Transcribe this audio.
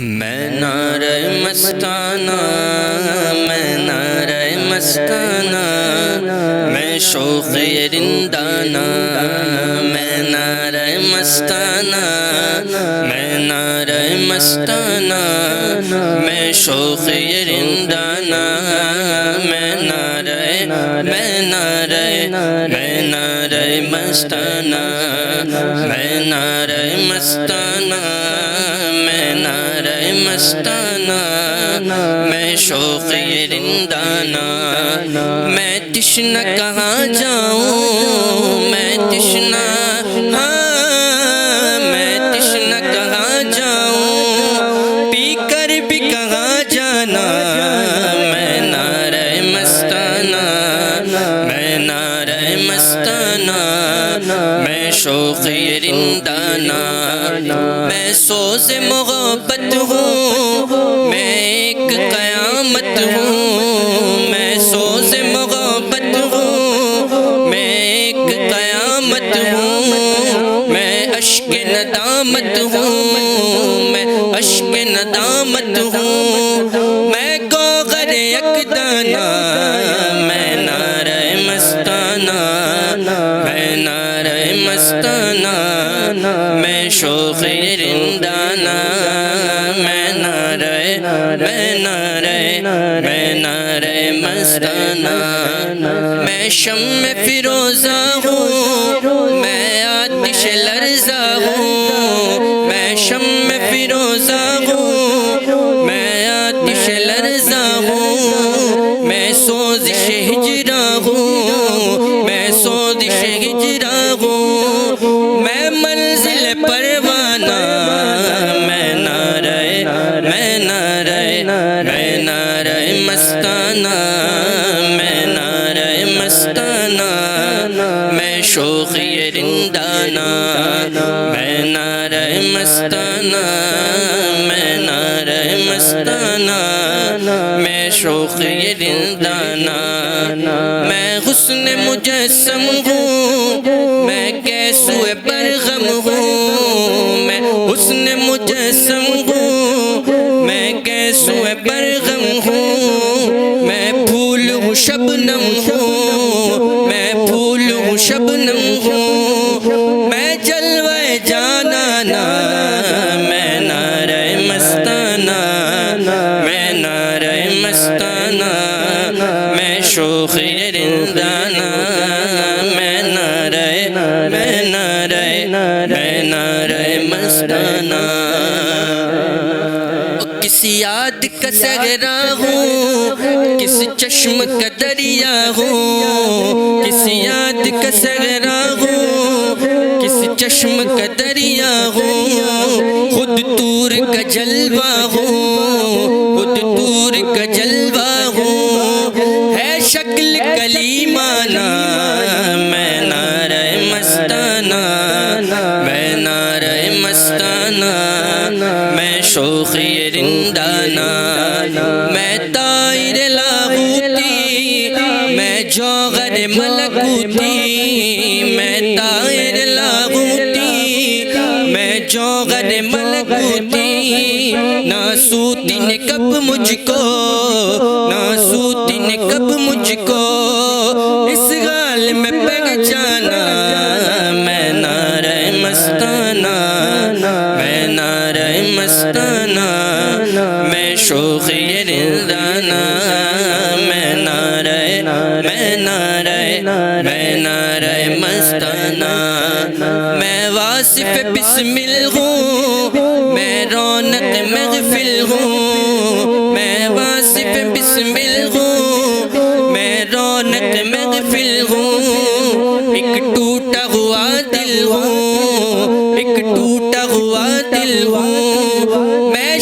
میں نعرہ مستانہ، میں نعرہ مستانہ، میں شوق رندانہ، میں نعرہ مستانہ، میں نعرہ مستانہ، میں شوق رندانہ، میں نعرہ مستانہ، میں نعرہ مستانہ، میں نعرہ مستانہ، میں شوق رندانہ، میں تشنہ کہاں جاؤں، میں تشنہ، میں تشنہ کہاں جاؤں، پی کر بھی کہاں جانا، میں نعرہ مستانہ، میں نعرہ مستانہ، میں شوق رندانہ، میں سوز محبت ہوں، میں ایک قیامت ہوں، میں سوز محبت ہوں، میں ایک قیامت ہوں، میں اشک ندامت ہوں، میں اشک ندامت ہوں، میں گوہر یکدانہ، میں نعرہ مستانہ، میں نعرہ مستانہ، میں شوق رندانہ، میں نعرہ مستانہ، میں شمع فروزہ ہوں، میں آتش لرزہ ہوں، میں شمع فروزہ ہوں، میں آتش لرزہ ہوں، میں سوزش ہجرہ ہوں، میں سوزش ہجرہ ہوں، میں منزل پروانہ، میں نعرہ مستانہ، میں نعرہ مستانہ، میں شوق رندانہ، میں نعرہ مستانہ، میں نعرہ مستانہ، میں شوق رندانہ، میں حسن مجسم ہوں، میں کیسو برغم ہوں، میں حسن مجسم ہوں، میں کیسو برغم ہوں، میں پھول ہوں شبنم ہوں، میں پھول ہوں شبنم ہوں، میں جلوہ جانانہ، میں نعرہ مستانہ، میں نعرہ مستانہ، میں شوق رندانہ، میں نعرہ مستانہ، کس یاد کا صحرا ہوں، کس چشم کا دریا ہوں، کس یاد کا صحرا ہوں، کس چشم کا دریا ہوں، خود طور کا جلوہ ہوں، خود طور کا جلوہ ہوں، ہے شکل کلیمانہ، میں نعرہ مستانہ، میں نعرہ مستانہ، میں شوق رندانہ، میں طائر لاہوتی، میں جوہر ملکوتی، میں طائر لاہوتی، میں جوہر ملکوتی، ناسوتی نے کب مجھ کو، ناسوتی نے کب مجھ کو اس حال میں پہچانا، میں نعرہ مستانہ، میں نعرہ مستانہ، میں شوق رندانہ، میں نعرہ مستانہ، میں واصف بسمل ہوں، میں رونق مغفل ہوں، میں واصف بسمل ہوں، میں رونق مغفل ہوں، ایک ٹوٹا ہوا دل ہوں، ایک ٹوٹا ہوا دل ہوں، میں